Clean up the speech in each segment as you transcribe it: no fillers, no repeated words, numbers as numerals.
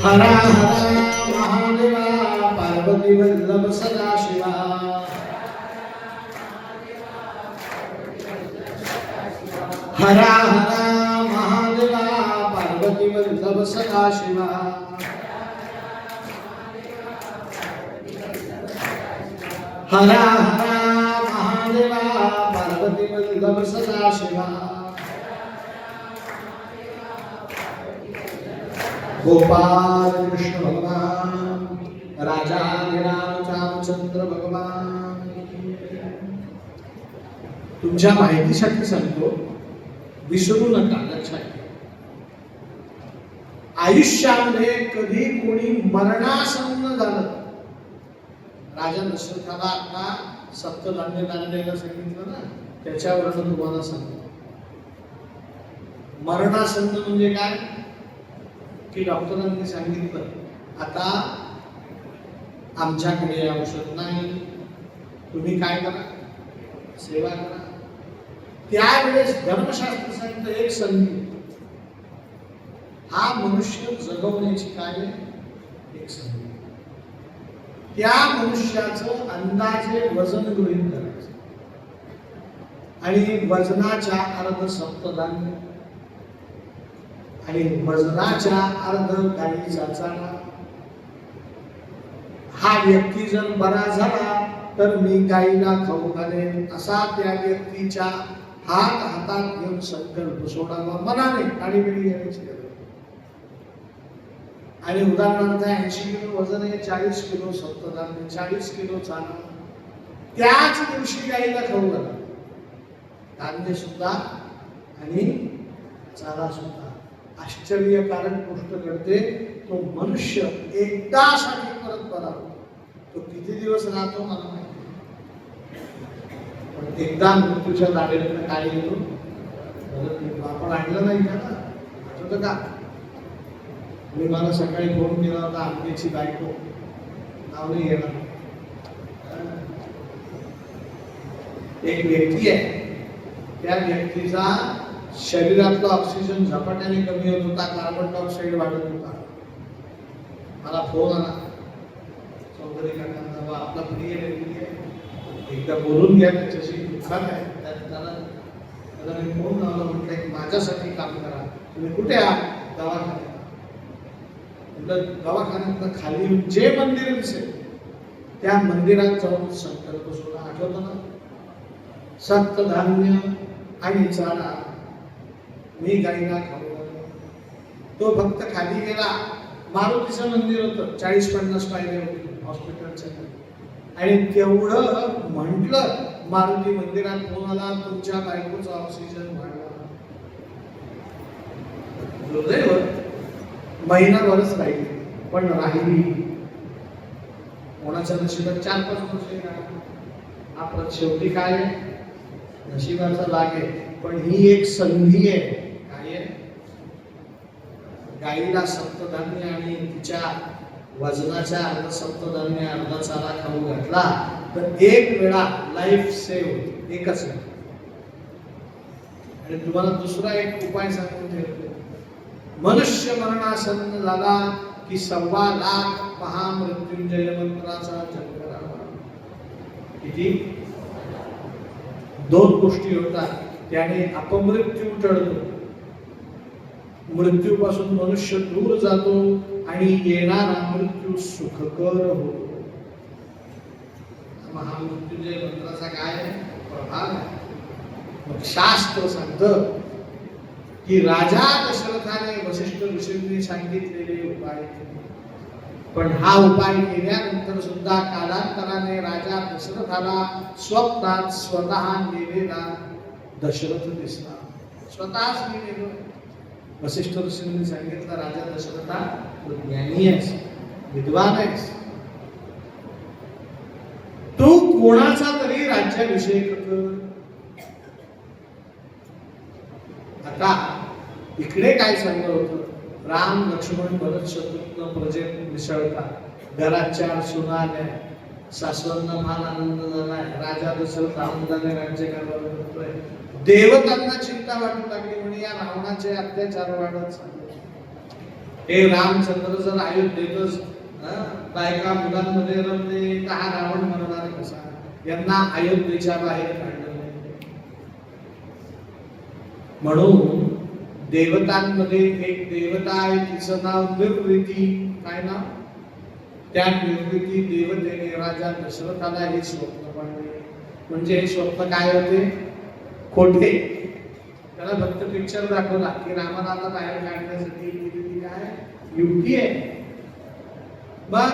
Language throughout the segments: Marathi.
हरा हरा महादेवा पार्वती वल्लभ सदाशिवा हरा हरा महादेवा पार्वती वल्लभ सदाशिवा हरा हरा महादेवा पार्वती वल्लभ सदाशिवा गोपाल कृष्ण भगवान राजा रामचंद्र भगवान. तुमच्या माहितीसाठी सांगतो, विसरू नका, लक्षात घ्या. आयुष्यामध्ये कधी कोणी मरणासन्न झालं, राजा दशरथाला आता सप्तधान्य दान द्यायला सांगितलं ना, त्याच्यावरच तुम्हाला सांगतो. मरणासन्न म्हणजे काय की डॉक्टरांनी सांगितलं आता आमच्याकडे औषध नाही, तुम्ही काय करा, सेवा करा. त्यावेळेस धर्मशास्त्र सांगतं एक संधी, हा मनुष्य जगवण्याची काय एक संधी. त्या मनुष्याचं अंदाजे वजन गृहीत करायचं आणि वजनाच्या अर्ध सप्तधान्य आणि वजनाच्या अर्ध गाईचा चारा. हा व्यक्ती जर बरा झाला तर मी गाईला खाऊ घालेन, असा त्या व्यक्तीच्या हातात घेऊन संकल्प सोडावा मनाने, आणि बिडी घ्यायची. आणि उदाहरणार्थ 80 किलो वजन आहे, 40 किलो सप्तधान्य, 40 किलो चारा, त्याच दिवशी गाईला खाऊ घाला, धान्य सुद्धा आणि चारा सुद्धा. आश्चर्यकारक गोष्ट घडते, तो मनुष्य एकदासाठी परत बरा होतो. तो किती दिवस राहतो मला माहिती, पण एकदा मृत्यूच्या दाढेला काय येतो, आपण आणलं नाही का, आठवतं का? मी मला सकाळी फोन केला होता, आमची बायको, नाव नाही घेणार, एक व्यक्ती आहे, त्या व्यक्तीचा शरीरातला ऑक्सिजन झपाट्याने कमी होत होता, कार्बन डायऑक्साईड वाढत होता. मला फोन आला, चौधरी काकांचा, आपला प्रिय व्यक्ती आहे, एकदा बोलून घ्या त्याच्याशी, दुःखात आहे. त्याला मी फोन लावला, म्हटलं माझ्यासाठी काम करा, तुम्ही कुठे आहात? दवाखान्यात. म्हटलं दवाखान्यात खाली जे मंदिर दिसेल त्या मंदिरात जाऊन संकल्प सोडा. आठवतं ना, सप्तधान्य आणि चारा मी गाईला खाऊ घालतो. तो फक्त खाली गेला, मारुतीचं मंदिर होतं, 40-50 पायऱ्या होती हॉस्पिटलच्या, आणि तेवढं म्हटलं, मारुती मंदिरात फोन आला, तुमच्या बायकोचा ऑक्सिजन वाढला. दुर्दैव महिनाभरच राहिली, पण राहिली. कोणाच्या नशिबात 4-5 वर्ष आपण शेवटी काय नशिबाचा लाग आहे. पण ही एक संधी आहे, काय आहे, गाईला सप्तधान्य आणि तिच्या वजनाच्या अर्ध सप्तधान्य अर्धा चारा खाऊ घातला तर एक वेळा लाईफ सेव्ह होते, एकच वेळा. आणि तुम्हाला दुसरा एक उपाय सांगून ठेवतो, मनुष्य मरणासन्न झाला की 1.25 लाख महामृत्युंजय मंत्राचा जप करावा. किती? 2 गोष्टी होतात, त्याने अपमृत्यू टळतो, मृत्यूपासून मनुष्य दूर जातो आणि येणारा मृत्यू सुखकर होतो. महामृत्युंजय मंत्राचा काय प्रभाव आहे? मग शास्त्र सांगतं की राजा दशरथाने वसिष्ठ ऋषींनी सांगितलेले उपाय, पण हा उपाय केल्यानंतर सुद्धा कालांतराने राजा दशरथाला स्वप्नात स्वतः गेलेला दशरथ दिसला. स्वतःच गेलेलो. वसिष्ठ ऋषींनी सांगितलं, राजा दशरथा, तू ज्ञानी आहेस, विद्वान आहेस, तू कोणाचा तरी राज्याभिषेक कर. आता इकडे काय सांगत होतं, राम लक्ष्मण भरत शत्रुघ्न प्रजेत मिसळतात, घरात 4 सुना आल्या, सासवांना फार आनंद झालाय, राजा दशरथ आनंदाने राज्यकारभार करतोय. देवतांना चिंता वाटू लागली, म्हणजे या रावणाचे अत्याचार वाढत चालले. हे रामचंद्र जर अयोध्येतच बायका मुलांमध्ये रमले तर हा रावण मरणार कसा? यांना अयोध्येच्या बाहेर काढलं. म्हणून देवतांमध्ये एक देवता आहे, तिचं नाव निर्वृती. काय नाव? त्या निर्वृती देवतेने राजा दशरथाला हे स्वप्न पाडले. म्हणजे हे स्वप्न काय होते? खोटे. त्याला फक्त पिक्चर दाखवला की रामाला बाहेर काढण्यासाठी काय युक्ती आहे. मग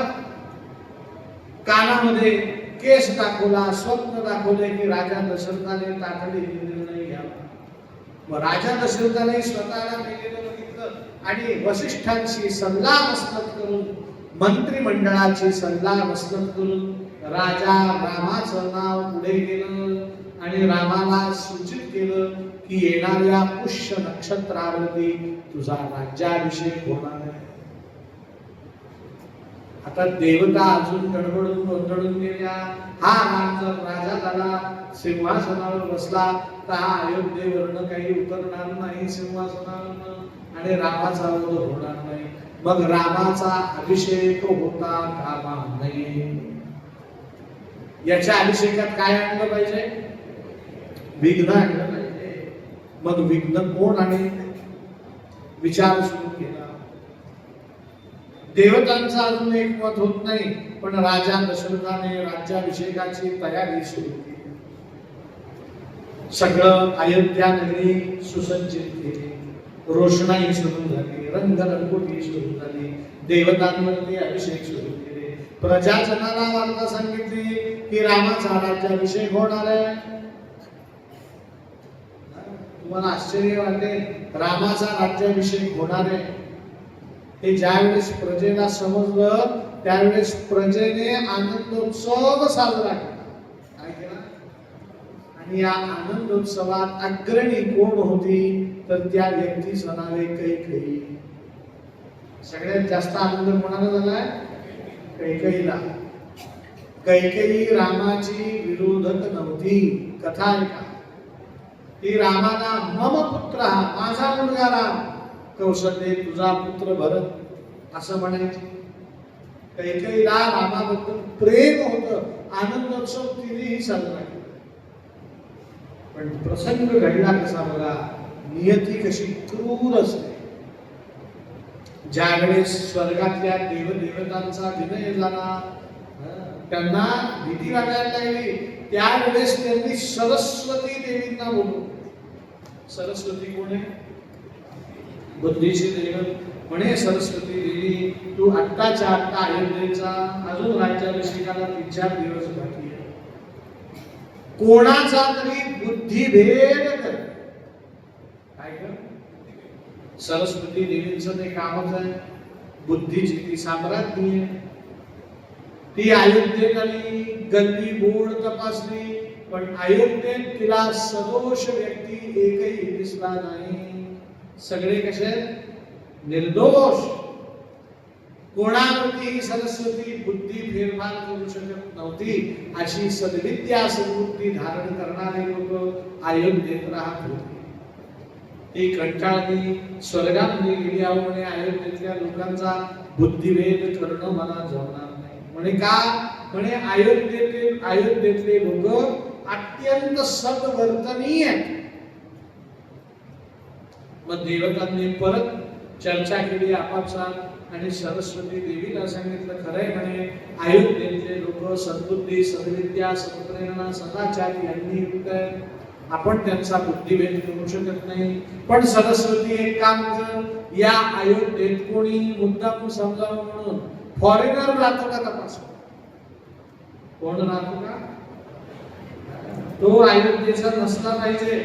कानामध्ये केस दाखवला, स्वप्न दाखवले की राजा दशरथाने तातडीने निर्णय घ्यावा. मग राजा दशरथाने स्वतःला मेलेलं बघितलं आणि वसिष्ठांशी सल्ला मसलत करून, मंत्रिमंडळाची सल्ला मसलत करून राजा रामाचं नाव पुढे केलं आणि रामाला सूचित केलं की येणाऱ्या पुष्य नक्षत्रावरती तुझा राज्याभिषेक होणार आहे. आता देवता अजून गडबडून गोंधळून गेल्या. हा राम जर राजा झाला, सिंहासनावर बसला तर हा अयोध्येवरनं काही उतरणार नाही सिंहासनावरनं आणि रामाचा वध होणार नाही. मग रामाचा अभिषेक होता कामा नये. याच्या अभिषेकात काय आणलं पाहिजे? विघ्न आणलं पाहिजे. मग विघ्न कोण आणि विचार सुरू केला. देवतांचा अजून एक मत होत नाही, पण राजा दशरथाने राज्याभिषेकाची तयारी सुरू केली. सगळं अयोध्या नगरी सुसज्जित केली. रोषणाई सुरू झाली, रंगरंगोटी सुरू झाली, देवतांवरती अभिषेक सुरू केले. प्रजाजनाला वार्ता सांगितली की रामाचा राज्याभिषेक होणार आहे. तुम्हाला आश्चर्य वाटेल, रामाचा राज्याभिषेक होणार आहे हे ज्यावेळेस प्रजेला समजलं त्यावेळेस प्रजेने आनंदोत्सव साजरा केला. काय केला? आणि या आनंदोत्सवात अग्रणी कोण होती तर त्या व्यक्तीचं नाव आहे कैकेयी. सगळ्यात जास्त आनंद कोणाला झालाय? कैकेयीला. कैकेयी रामाची विरोधक नव्हती. कथा आहे का? ती रामाला मम पुत्र, माझा मुलगा राम, कौशल्य तुझा पुत्र भरत असं म्हणायचे. कैकेयीला रामाबद्दल प्रेम होतं, आनंदोत्सव तिनेही साजरा केला. पण प्रसंग घडला कसा बघा, नियती कशी क्रूर असते. ज्यावेळेस स्वर्गातल्या देवदेवतांचा विनय झाला, त्यांना भीती वाटायला लागली, त्यावेळेस त्यांनी सरस्वती देवींना बोलवलं. सरस्वती कोण आहे? बुद्धीची देव. म्हणे सरस्वती देवी, तू आत्ताच्या आत्ता अयोध्येचा अजून राज्याभिषेकाला 3-4 दिवस बाकी आहे. कोणाचा तरी बुद्धिभेद कर. काय कर? सरस्वती देवींचं ते कामच आहे. बुद्धीची ती साम्राज्ञी आहे. ती अयोध्येत आली, गल्ली बोर्ड तपासली, पण अयोध्येत तिला सदोष व्यक्ती एकही दिसला नाही. सगळे कसे? निर्दोष. कोणावरती ही सरस्वती बुद्धी फेरफार करू शकत नव्हती. अशी सद्विद्या सद्बुद्धी धारण करणारे लोक अयोध्येत राहत होते. ती कंटाळली, स्वर्गामध्ये गेली. आहो म्हणे, अयोध्येतल्या लोकांचा बुद्धिभेद करणं मला जमणार नाही. म्हणे का? म्हणे अयोध्येतले लोक अत्यंत सद्वर्तनीय आहेत. मग देवतांनी परत चर्चा केली आपापसात आणि सरस्वती देवीला सांगितलं, खरंय म्हणे, अयोध्येतले लोक सद्बुद्धी, सद्विद्या, सत्प्रेरणा, सदाचारी यांनी युक्त आहेत. आपण त्यांचा बुद्धिभेद करू शकत नाही. पण सरस्वती एक काम कर, या अयोध्येत कोणी मुद्दाम समजावं म्हणून फॉरेनर राहतो का तपास. कोण राहतो का? तो अयोध्येचा नसला पाहिजे,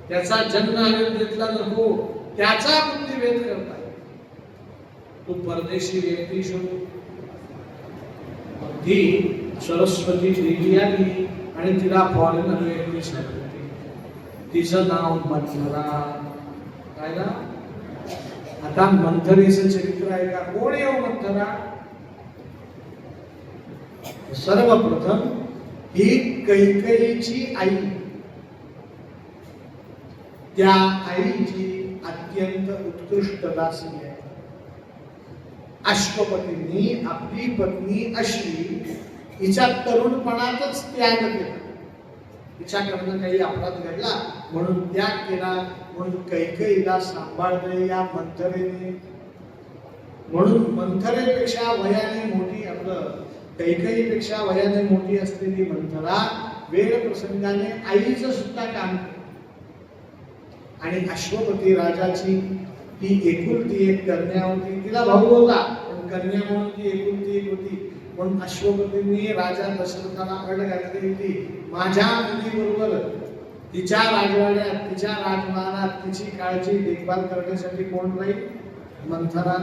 त्याचा जन्म अयोध्येतला नको, त्याचा बुद्धिभेद करता. तो परदेशी व्यक्ती शोध. ती सरस्वती देवी आली आणि तिला फॉरेनर व्यक्ती सांगितली. तिचं नाव मंथरा. काय ना? आता मंथरेचं चरित्र आहे का? कोण आहे मंथरा? सर्वप्रथम ही कैकेयीची आई. त्या आईची अत्यंत उत्कृष्ट दासी आहे. अश्वपतींनी आपली पत्नी अश्वी हिच्या तरुणपणातच त्याग केला. तिच्याकडनं काही अपराध घडला म्हणून त्याग केला, म्हणून कैकेयीला सांभाळले या मंथरेने. म्हणून मंथरेपेक्षा वयाने मोठी, कैकेयीपेक्षा वयाने मोठी असलेली मंथरा वेळ प्रसंगाने आईचं सुद्धा काम केलं. आणि अश्वपती राजाची ती एकुलती एक कन्या होती. तिला भाऊ होता पण कन्या म्हणून ती एकुलती एक होती. म्हणून अश्वपतींनी राजा दशरथाला अट घातली होती, माझ्या मुलीबरोबर तिच्या राजवाड्यात, तिच्या राजमहालात तिची काळजी देखभाल करण्यासाठी कोण राहील? मंथरा.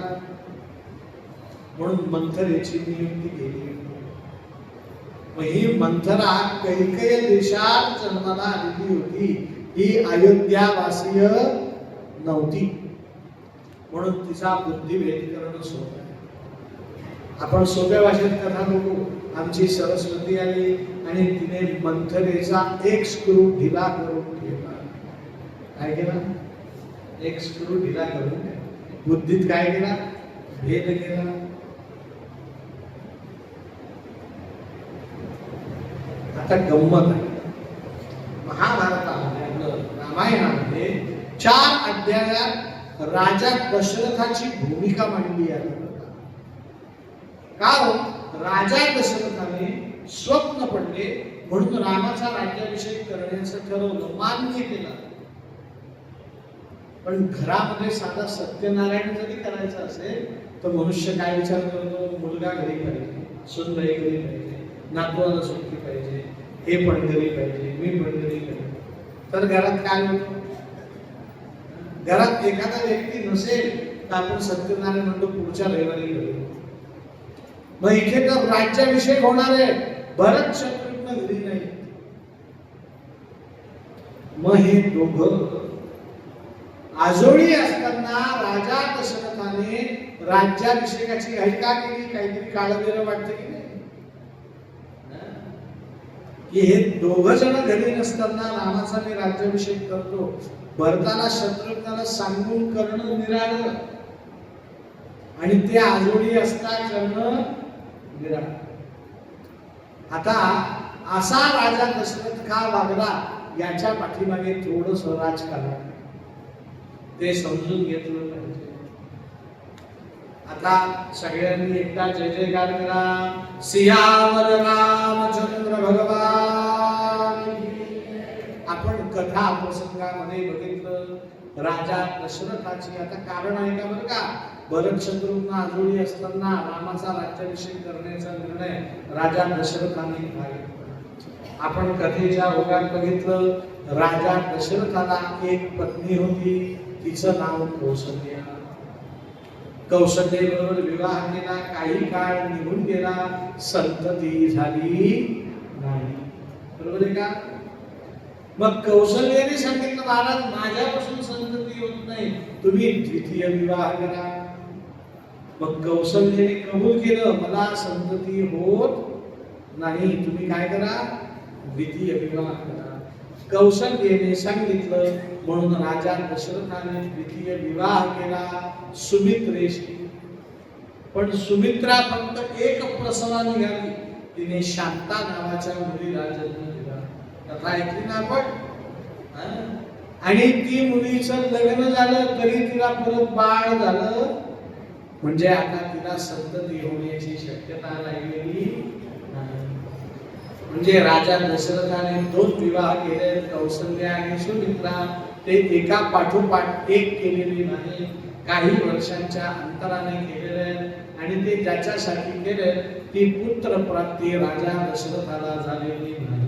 म्हणून मंथरेची नियुक्ती केली. मग ही मंथरा कैकेय देशात जन्माला आलेली होती, ही अयोध्यावासीय नव्हती. म्हणून तिचा बुद्धिभेद करणं सोपं. आपण सोप्या भाषेत कथा बघू. आमची सरस्वती आली आणि तिने मंथरेचा एक स्क्रू ढिला करून ठेवला. काय केला? एक स्क्रू ढिला करून बुद्धीत काय केला? भेद केला. आता गंमत आहे, महाभारतामध्ये रामायणामध्ये 4 अध्यायात राजा दशरथाची भूमिका मांडली आहे. कारण राजा दशरथाने स्वप्न पडले म्हणून रामाचा राज्याभिषेक करण्याचं ठरवलं, मान्य केलं. पण घरामध्ये साधा सत्यनारायण जरी करायचं असेल तर मनुष्य काय विचार करतो? मुलगा घरी पाहिजे, सुनबाई घरी पाहिजे, नातवाला सुट्टी पाहिजे, हे पण घरी पाहिजे, मी पण घरी पाहिजे. तर घरात काय होतं? घरात एखादा व्यक्ती नसेल तर आपण सत्यनारायण म्हणतो पुढच्या रविवारी घरी. मग इथे तर राज्याभिषेक होणार आहे, भरत शत्रुघ्न घरी नाही. मग हे दोघं आजोळी असताना राजा दशरथाने राज्याभिषेकाची घाई का केली? काहीतरी काळबेरं वाटतं की नाही? की हे दोघं जण घरी नसताना रामाचा मी राज्याभिषेक करतो, भरताला शत्रुघ्नाला सांगून करणं निराळं आणि ते आजोळी असता करणं निराळं. आता असा राजा दशरथ का वागला याच्या पाठीमागे थोडंस राजकारण ते समजून घेतलं पाहिजे. आता सगळ्यांनी एकदा जय जयकार करा. सियावर रामचंद्र भगवान. आपण कथा प्रसंगामध्ये बघितलं राजा दशरथाची. आता कारण आहे का बरं का? भरत शत्रुघ्न आजोळी असताना रामाचा राज्याभिषेक करण्याचा निर्णय राजा दशरथाने घेतला. आपण कथेच्या ओघात बघितलं राजा दशरथाला एक पत्नी होती, तिचं नाव कौसल्या. कौसल्येबरोबर विवाह केला, काही काळ निघून गेला, संतती झाली नाही. बरोबर आहे का? मग कौसल्याने सांगितलं महाराज माझ्यापासून संतती होत नाही, तुम्ही द्वितीय विवाह करा. मग कौसल्याने कबूल केलं मला संतती होत नाही, तुम्ही काय करा? द्वितीय विवाह करा. कौसल्याने सांगितलं म्हणून राजा दशरथाने द्वितीय विवाह केला सुमित्रेशी. पण सुमित्रा फक्त एक प्रसवा निघाली, तिने शांता नावाच्या मुलीला जन्म दिला. कथा ऐकली ना आपण? आणि ती मुलीचं लग्न झालं तरी तिला परत बाळ झालं, म्हणजे आता तिला संतती होण्याची शक्यता राहिलेली नाही. म्हणजे राजा दशरथाने 2 विवाह केले, कौसल्या आणि सुमित्रा. ते एका पाठोपाठ एक केलेले नाही, काही वर्षांच्या अंतराने केलेले. आणि ते ज्याच्यासाठी केले ती पुत्र प्राप्ती राजा दशरथाला झालेली नाही.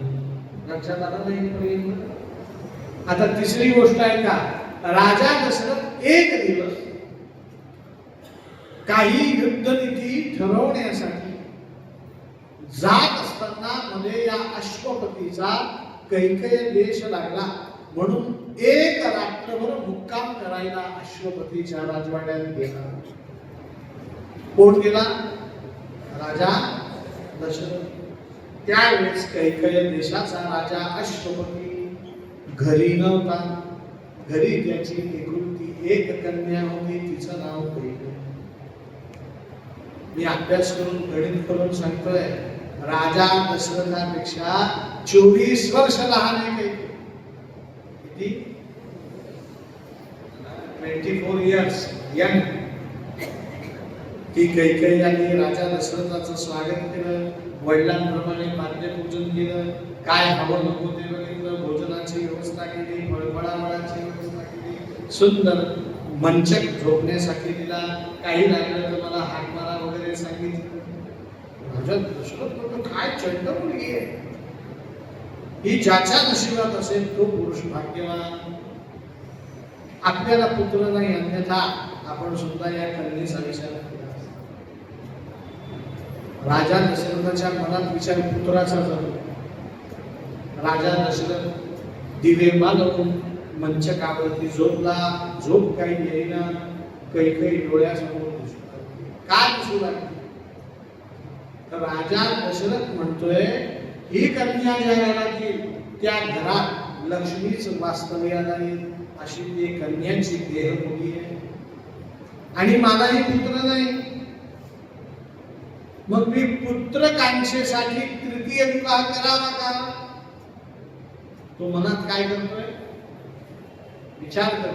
लक्षात आलं नाही? आता तिसरी गोष्ट आहे का? राजा दशरथ एक दिवस काही युद्धनीती ठरवण्यासाठी जात असताना मध्ये या अश्वपतीचा कैकेय देश लागला. म्हणून एक रात्रभर मुक्काम करायला अश्वपतीच्या राजवाड्यात गेला. कोण गेला? राजा दशरथ. त्यावेळेस कैकेय देशाचा राजा अश्वपती घरी नव्हता. घरी त्याची एकुलती एक कन्या होती, तिचं नाव कैकेयी. मी अभ्यास करून गणित करून सांगतोय, राजा दशरथापेक्षा 24 वर्ष लहान आहे. किती? 24 इयर्स यंग. ती कैकेयी आणि राजा दशरथाचं स्वागत केलं, वडिलांप्रमाणे पाद्यपूजन केलं, काय हवं नको ते बघितलं, भोजनाची व्यवस्था केली, फळफळावळाची व्यवस्था केली, सुंदर मंचक झोपण्यासाठी दिला, काही लागलं तर मला हाक मारा वगैरे सांगितलं. राजा दशरथ म्हणतो, काय चंड मुलगी आहे ही, ज्याच्या नशिबात असेल तो पुरुष भाग्यवान. आपल्याला पुत्र नाही, अन्यथा आपण सुद्धा या कन्येचा विचार केला. राजा दशरथाच्या मनात विचार पुत्राचा जातो. राजा दशरथ दिवे मालवून मंचकावरती झोपला. झोप काही येईना, कैकेयी डोळ्यासमोर दिसतो. काय दिसू लागली? तर राजा दशरथ म्हणतोय, ही कन्या ज्या घरात येईल त्या घरात लक्ष्मीच वास्तव्याला येईल, अशी ती कन्याची देहबोली आहे. आणि मलाही पुत्र नाही, मग मी पुत्रकांक्षेसाठी तृतीय विवाह करावा का? तो मनात काय करतोय? विचार कर.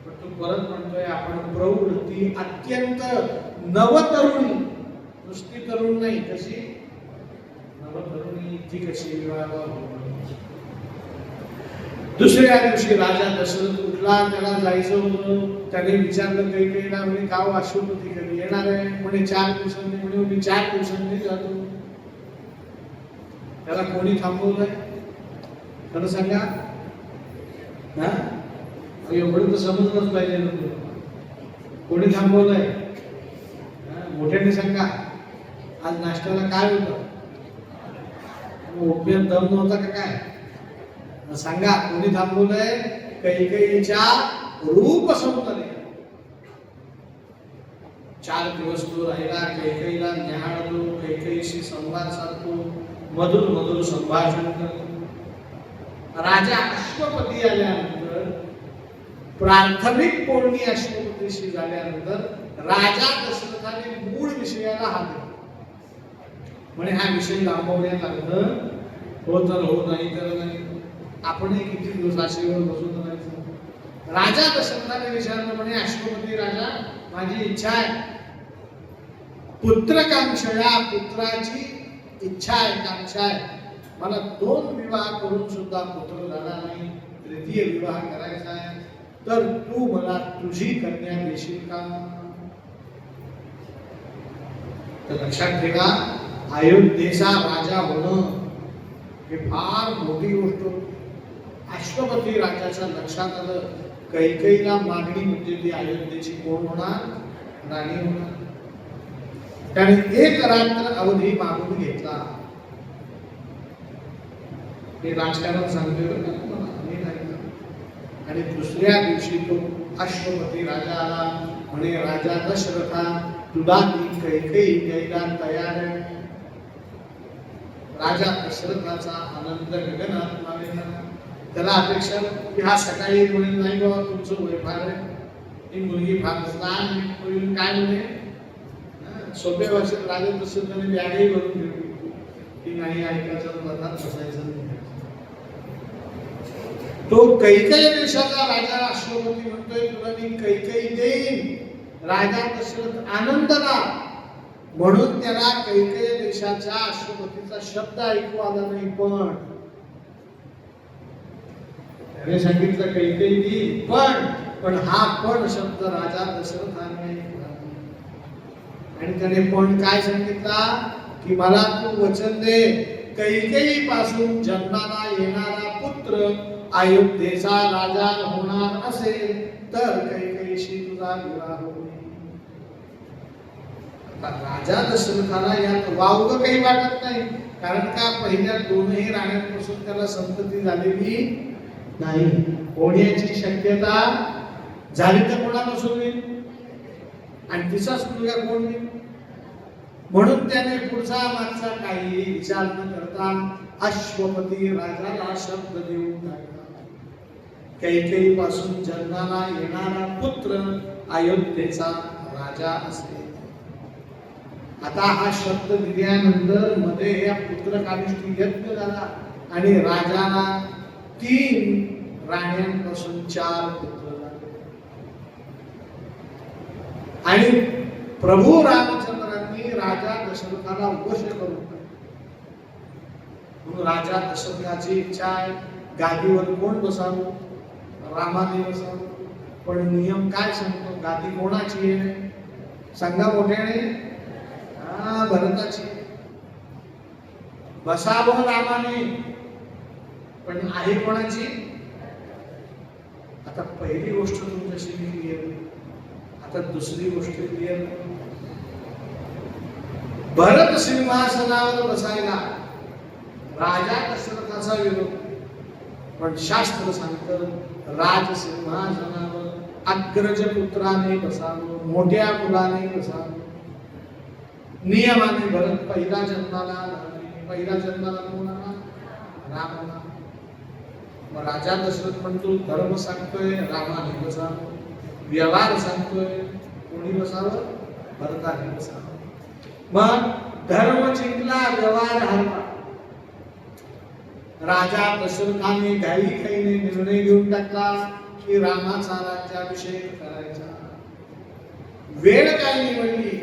पण तो परत म्हणतोय, आपण प्रवृत्ती अत्यंत नवतरुण, नुसती तरुण नाही, कशी नवतरुणी, ती कशी विवाह. दुसऱ्या दिवशी राजा दशरथ उठला, त्याला जायचं होतं. त्याने विचारलं कैकेयीला, म्हणे गाव अश्वपती कधी येणार आहे? म्हणे 4 दिवसांनी. म्हणे मी 4 दिवसांनी जातो. त्याला कोणी थांबवलंय? खरं सांगा ना, एवढं तर समजलंच पाहिजे ना. कोणी थांबवलंय? मोठ्याने सांगा. आज नाश्त्याला काय होतं? उपयोग दम नव्हता का काय? सांगा, कोणी थांबवलंय? कैकेयीच्या रूप सौंदर्य. 4 दिवस तो राहिला, कैकेयीला न्याहाळतो, कैकेयीशी संवाद साधतो, मधुर मधुर संभाषण करतो. राजा अश्वपती आल्यानंतर, प्राथमिक बोलणी अश्वपतीशी झाल्यानंतर राजा दशरथाने मूळ विषयाला हात दिला. म्हणे हा विषय लांबवण्यात लागलं, हो तर हो, नाही तर नाही. आपणही किती दिवस आशेवर बसून राहायचं. राजा दशरथाने विचारलं, म्हणे अश्वपती राजा, माझी इच्छा आहे, पुत्रकांक्षया, पुत्राची इच्छा आहे, कांक्षा आहे. मला 2 विवाह करून सुद्धा पुत्र झाला नाही, तृतीय विवाह करायचा आहे. तर तू मला तुझी कन्या देशील का? तर लक्षात ठेवा, अयोध्येचा राजा होणं हे फार मोठी गोष्ट होती. अश्वपती राजाच्या लक्षात आलं, कैकेयीला मागणी म्हणजे ती अयोध्येची कोण होणार? राणी होणार. त्याने 1 रात्र अवधी मागून घेतला. हे राजकारण सांगतोय आणि दुसऱ्या दिवशी तो अश्वपती राजा आला. म्हणे राजा दशरथा, तुला ती कैकेयी द्यायला तयार आहे. राजा दशरथाचा आनंद गगनात मावेना. त्याला अपेक्षा की हा सकाळी म्हणेल, नाही बाबा तुमचं वय फार आहे, ही मुलगी फार लहान आहे. काय म्हणे? सोप्या भाषेत राजा दशरथाने बॅगही भरून ठेवली की नाही ऐकायचं, मधात बसायचं नाही. तो कैकेयी देशाचा राजा अश्वपती म्हणतोय, तुला मी कैकेयी देईन. राजा दशरथ आनंदला, म्हणून त्याला कैकेयी देशाच्या अश्वपतीचा शब्द ऐकू आला नाही. पण त्याने सांगितलं कैकेयी देईन, पण हा पण शब्द राजा दशरथाने आणि त्याने पण काय सांगितला की मला तू वचन दे, कैकेयी पासून जन्माला येणारा पुत्र अयोध्येचा राजा होणार असेल तर कैकेयीशी तुझा विवाह होईल. राजा दशरथाला यात वावग काही वाटत नाही, कारण का पहिल्या 2ही राण्यांपासून त्याला संतती झालेली नाही. होण्याची शक्यता झाली तर कोणापासून होईल? आणि तिचाच मुलगा कोण होईल? म्हणून त्याने पुढचा मागचा काही विचार न करता अश्वपती राजाला शब्द देऊन टाकला, कैकेयी पासून जन्माला येणारा पुत्र अयोध्येचा राजा असेल. आता हा शब्द दिल्यानंतर मध्ये या पुत्रकामिष्ठी यज्ञ झाला आणि राजाला 3 राण्यांपासून 4 पुत्र झाले. आणि प्रभू रामचंद्रांनी राजा दशरथाला वश करून म्हणून राजा दशरथाची इच्छा आहे गादीवर कोण बसावं, रामाने बसावं. पण नियम काय सांगतो, गादी कोणाची आहे सांगा मोठ्याने. भरताची. बसावं रामाने, पण आहे कोणाची. आता पहिली गोष्ट तुमच्याशी मी क्लिअर, आता दुसरी गोष्ट क्लिअर. भरत सिंहासनावर बसायला राजा दशरथाचा विरोध, पण शास्त्र सांगतं राज सिंहासनावर अग्रज पुत्राने बसावं, मोठ्या मुलाने बसावं. नियमाने भरत पहिला जन्माला कोण आला, राम आला. मग राजा दशरथ म्हणतो धर्म सांगतोय रामाने बसावं, व्यवहार सांगतोय कोणी बसावं, भरताने बसावं. मग धर्म जिंकला, व्यवहार हरला. राजा दशरथाने घाईघाईने निर्णय घेऊन टाकला की रामाचा राज्याभिषेक करायचा. वेळ काय निवडली,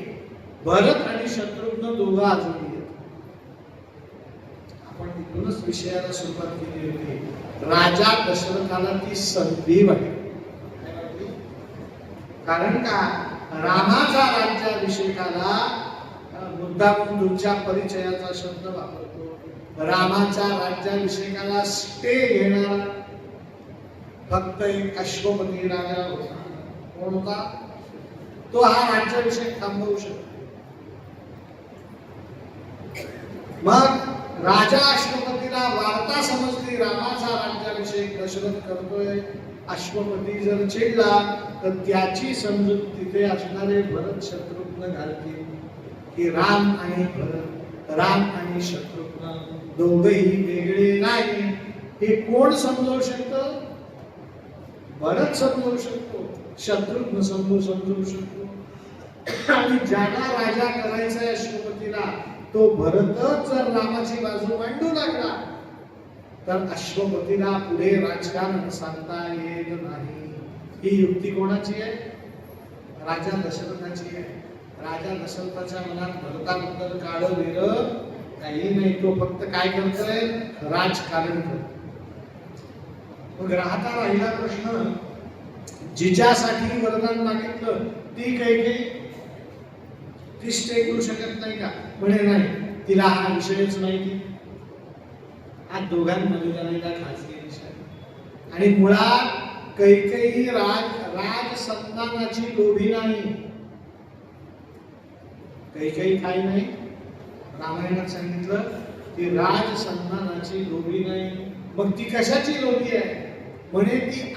भरत आणि शत्रुघ्न दोघं आजोबी आहेत. आपण इथूनच विषयाला सुरुवात केली होती. राजा दशरथाला ती संधी वाटली. कारण का, रामाचा राज्याभिषेकाला मुद्दाम तुमच्या परिचयाचा शब्द वापरतो. रामाच्या राज्याभिषेकाला स्टे घेणारा फक्त एक अश्वपती राजा होता. कोण होता तो? हा राज्याभिषेक थांबवू शकतो. मग राजा अश्वपतीला वार्ता समजली रामाचा राज्याभिषेक दशरथ करतोय. अश्वपती जर चिडला तर त्याची समजूत तिथे असणारे भरत शत्रुघ्न घालतील की राम आणि भरत, राम आणि शत्रुघ्न दोघेही वेगळे नाही. हे कोण समजवू शकतं? भरत समजवू शकतो, शत्रुघ्न समजवू शकतो. आणि ज्याला राजा करायचा आहे अश्वपतीला, तो भरतच जर रामाची बाजू मांडू लागला तर अश्वपतीला पुढे राजकारण सांगता येत नाही. ही युक्ती कोणाची आहे? राजा दशरथाची आहे. राजा दशरथाच्या मनात भरताबद्दल काळं वेगळं काही नाही. तो फक्त काय करतोय, राजकारण करतोय. मग राहिला प्रश्न, जिच्यासाठी वरदान मागितलं ती काही ती स्टे करू शकत नाही का? म्हणे नाही, तिला हा विषयच माहिती. आज दोघांमध्ये झालेला खासगी विषय. आणि मुळात कैकेयी राज संतानाची लोभी नाही. कैकेयी काय नाही, रामायणात सांगितलं की राज संतानाची लोभी नाही. मग ती कशाची लोभी आहे? म्हणे ती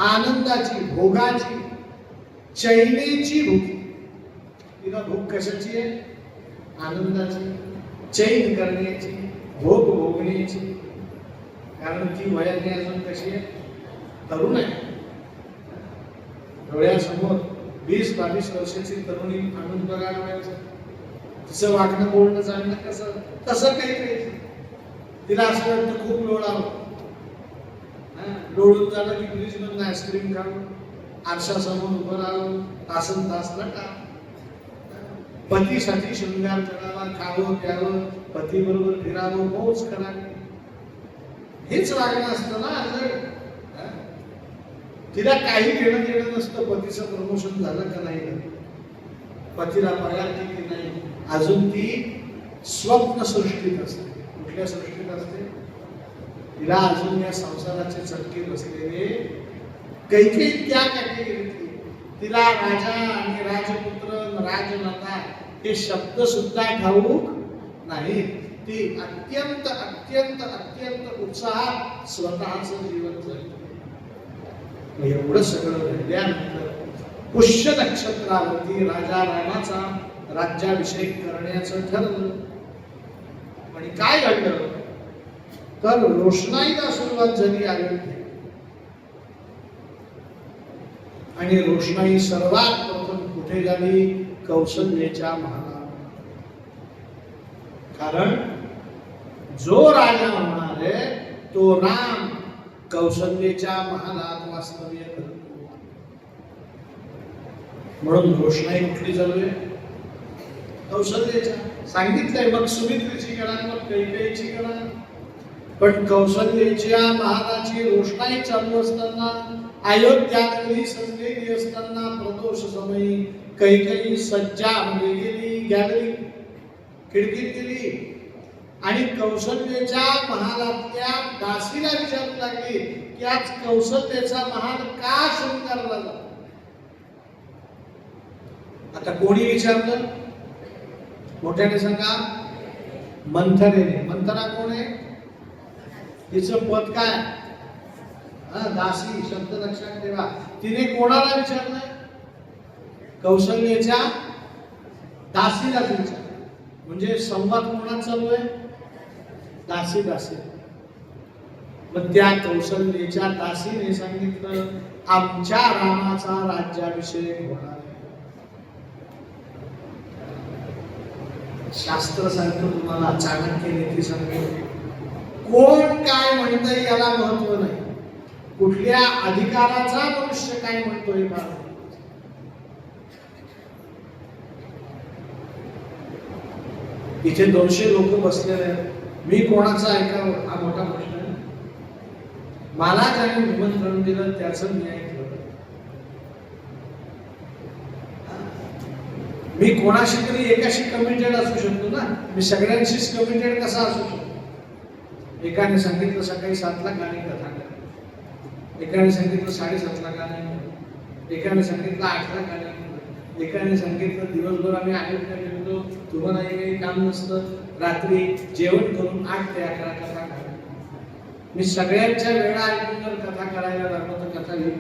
आनंदाची, भोगाची, चैनेची भूक. तिला भूक कशाची आहे? आनंदाची, चैन करण्याची, भोग भोगण्याची. कारण ती वयाने अजून कशी आहे, तरुण आहे. डोळ्यासमोर 20-22 वर्षाची तरुणी आणून बघायला मिळायचं. तिचं वागणं बोलणं जाणणं कसं काही तिला असं वाटतं खूप लोळावं. लोळून झालं की फ्रीज मधून आईस्क्रीम खाऊन आरशासमोर उभं राहून तासन तास नका. पतीसाठी शृंगार करावा, खावं प्यावं, पती बरोबर फिरावं, मौज करावी, हेच वागणं असतं ना. तिला काही घेणं देणं नसतं पतीचं प्रमोशन झालं का नाही, पतीला पगार की नाही. अजून ती स्वप्न सृष्टीत असते. कुठल्या सृष्टीत असते? तिला अजून या संसाराचे चटके बसलेले कैकेयी त्या कॅटेगरीतली. तिला राजा आणि राजपुत्र, राजमाता हे शब्द सुद्धा ठाऊक नाही. ती अत्यंत अत्यंत अत्यंत उत्साहात स्वतःचं जीवन जगते. एवढं सगळं घडल्यानंतर पुष्य नक्षत्रावरती राजा रामाचा राज्याभिषेक करण्याचं ठरलं. आणि काय घडलं तर रोषणाईला सुरुवात झाली अयोध्येत. आणि रोषणाई सर्वात प्रथम कुठे झाली? कौशल्याच्या महालात. कारण जो राजा होणार आहे तो राम कौशल्याच्या महालात वास्तव्य करतो. म्हणून रोषणाई कुठली चालू आहे? कौशल्याच्या. सांगितलंय मग सुमित्रेची करा, मग कैकेयीची करा. पण कौशल्याच्या महालाची रोषणाई चालू असताना, अयोध्या नगरी सजलेली असताना, प्रदोष समयी कैकेयी सज्जा मध्ये गेली, गॅलरी खिडकीत गेली आणि कौशल्याच्या महालातल्या दासीला विचारू लागली की आज कौशल्याचा महाल का शृंगारला जातो? आता कोणी विचारलं? मोठ्याने सांगा. मंथरेने. मंथरा कोण आहे? तिचं पद काय? दासी. शब्द लक्षात ठेवा. तिने कोणाला विचारलं? कौशल्याच्या दासीला विचारलं. म्हणजे संवाद कोणाचा चालू आहे? दासी दासी. मग त्या कौशल्याच्या दासीने सांगितलं आमच्या रामाचा राज्याभिषेक होणार आहे. शास्त्र सांगतो तुम्हाला, चाणक्य नीती सांगतो, कोण काय म्हणतंय याला महत्व नाही, कुठल्या अधिकाराचा मनुष्य काय म्हणतोय फार. इथे 200 लोक बसलेले आहेत. मी कोणाचा ऐकावं हा मोठा प्रश्न आहे. मला ज्याने निमंत्रण दिलं त्याचं मी ऐकलं. मी कोणाशी तरी एकाशी कमिटेड असू शकतो ना. मी सगळ्यांशीच कमिटेड कसा असू शकतो? एकाने सांगितलं सकाळी 7ला गाणी कथा करा, एकाने सांगितलं 7:30ला गाणी, एकाने सांगितलं 8ला गाणी, एकाने सांगितलं दिवसभर आम्ही अयोध्या गेलो, तुम्हाला काही काम नसतं, रात्री जेवण करून 8 ते 11 कथा करा. मी सगळ्यांच्या वेळा ऐकून जर कथा करायला लागलो तर कथा घेऊन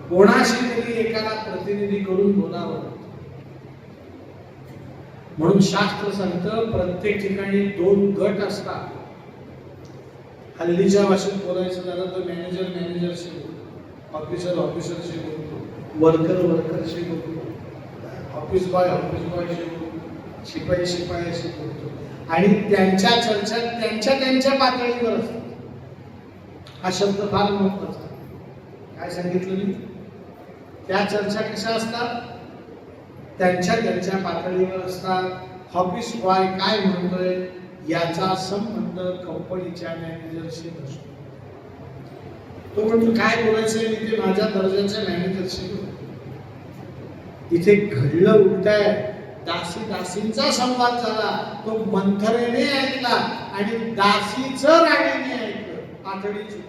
कोणाशी तरी एकाला प्रतिनिधी करून बोलावं. म्हणून शास्त्र सांगतं प्रत्येक ठिकाणी 2 गट असतात. हल्लीच्या भाषेत बोलायचं झालं तर मॅनेजर मॅनेजरशी बोलतो, ऑफिसर ऑफिसरशी बोलतो, वर्कर वर्करशी बोलतो, ऑफिस बॉयशी बोलतो, शिपाई शिपायाशी बोलतो आणि त्यांच्या चर्चा त्यांच्या पातळीवर असतात. हा शब्द फार महत्वाचा. काय सांगितलं मी? त्या चर्चा कशा असतात? त्यांच्या पातळीवर असतात. ऑफिस बॉय काय म्हणतोय याचा संबंध कंपनीच्या मॅनेजरशी नसतो. तो म्हणतो काय बोलायचंय मी ते माझ्या दर्जाच्या मॅनेजरशी बोलतो. इथे घडलं उलटय. दासींचा संवाद झाला, तो मंथरेने ऐकला आणि दासीचं राणीने ऐकलं. आठवडीची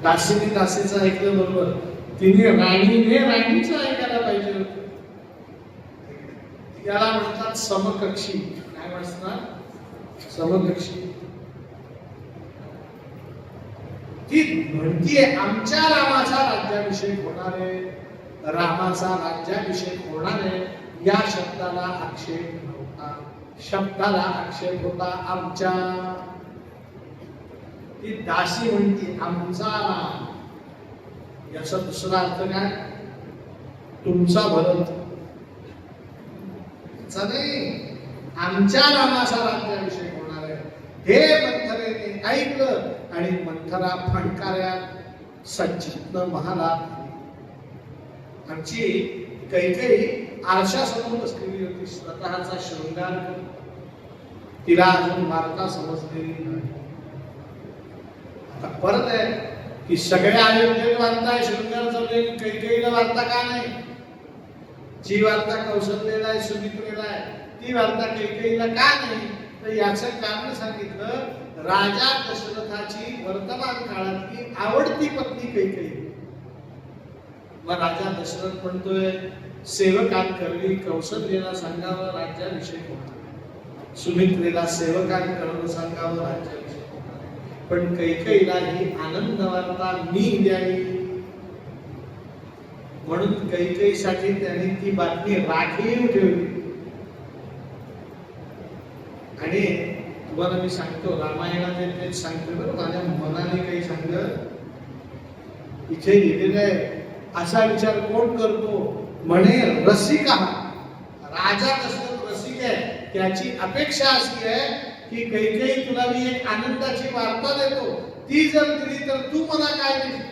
दासीने दासीचं ऐकलं बरोबर, तिने राणीने राणीचं ऐकायला पाहिजे होतं. याला म्हणतात समकक्षी. काय म्हणतात? समकक्षी. ती म्हणतीये आमच्या रामाचा राज्याभिषेक होणार आहे, रामाचा राज्याभिषेक होणार आहे. या शब्दाला आक्षेप नव्हता, शब्दाला आक्षेप होता आमच्या. ती दासी म्हणती आमचा राम. याचा दुसरा अर्थ काय? तुमचा भरत नाही, आमच्या रामाचा राज्याभिषेक होणार आहे. हे मंथरेने ऐकलं आणि मंथरा फणकाऱ्यात सज्जितनं महालात. आमची कैकेयी आरशासमोर बसलेली होती, स्वतःचा शृंगार करत. तिला अजून वार्ता समजलेली नाही. आता परत आहे की सगळ्या अयोध्येत वार्ता आहे, शृंगार चालले, कैकेयीला वार्ता का नाही? जी वार्ता कौशल्याला आहे, सुमित्रेला आहे, ती वार्ता कैकेयीला का नाही? तर याचं कारण सांगितलं, राजा दशरथाची वर्तमान काळातली आवडती पत्नी कैकेयी. मग राजा दशरथ म्हणतोय सेवकांकरवी कौशल्याला सांगावं राज्याभिषेक होणार, सुमित्रेला सेवकांकरवी सांगावं राज्याभिषेक होणार. पण कैकेयीला ही आनंद वार्ता मी द्यावी म्हणून कैकेयीसाठी त्यांनी ती बातमी राखीव ठेवली. आणि तुम्हाला मी सांगतो, रामायणात तेच सांगतो बरं, माझ्या मनाने काही सांगत. इथे लिहिलेलं आहे असा विचार कोण करतो? म्हणे रसिका, राजा दशरथ रसिक आहे, त्याची अपेक्षा अशी आहे की कैकेयी तुला मी एक आनंदाची वार्ता देतो, ती जर दिली तर तू मला काय देशील?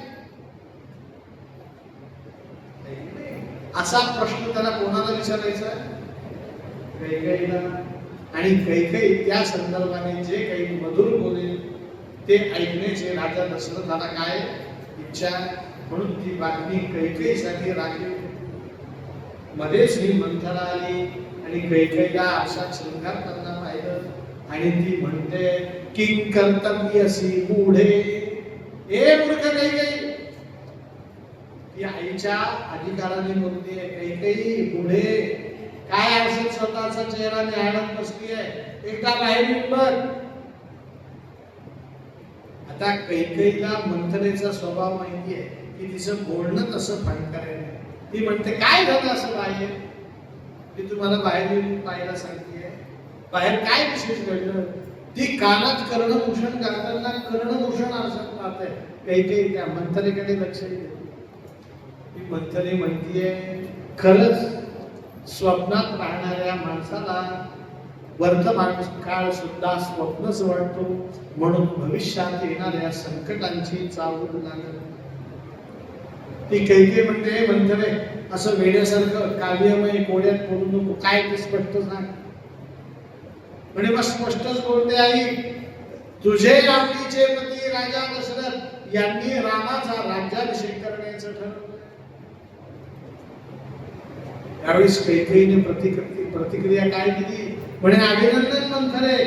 असा प्रश्न त्याला कोणाला विचारायचा? कैकेयीला. आणि कैकेयी त्या संदर्भाने जे काही मधुर बोलेल ते ऐकण्याचे राजा दशरथाला काय इच्छा, म्हणून ती बातमी कैकेयीसाठी राखीव. मध्येच ही मंथरा आली आणि कैकेयीला अशा शृंगार करताना पाहिलं आणि ती म्हणते किंग कर्तव्यसी मूढे. ए मूर्ख कैकेयी, ती आईच्या अधिकाराने बोलते. कैकेयी पुढे काय असं स्वतःचा चेहरा न्याहाळत बसली आहे, एकदा बाहेर येऊन बघ. आता कैकेयीला मंथरेचा स्वभाव माहिती आहे की तिचं बोलणं तसं फणकार आहे. ती म्हणते काय झालं असं बाहेर, ती तुम्हाला बाहेर येऊन पाहायला सांगते, बाहेर काय विशेष घडलं? ती कानात कर्णभूषण घालताना कर्णभूषण असं पाहते. कैकेयी त्या मंथरेकडे लक्ष देते. ती मंथरे म्हणतीये खरंच स्वप्नात राहणाऱ्या माणसाला वर्तमान काळ सुद्धा स्वप्नच वाटतो, म्हणून भविष्यात येणाऱ्या संकटांची चाहूल लागत. ती कैकेयी म्हणते मंथरे असं वेड्यासारखं काव्यमय कोड्यात बोलू नको, काय ते स्पष्ट सांग. म्हणजे मग स्पष्टच बोलते आई, तुझे आवडीचे पती राजा दशरथ यांनी रामाचा राज्याभिषेक करण्याचं ठरवलं. त्यावेळेस कैकेयीने प्रतिक्रिया काय दिली? म्हणे अभिनंदन मंथरे,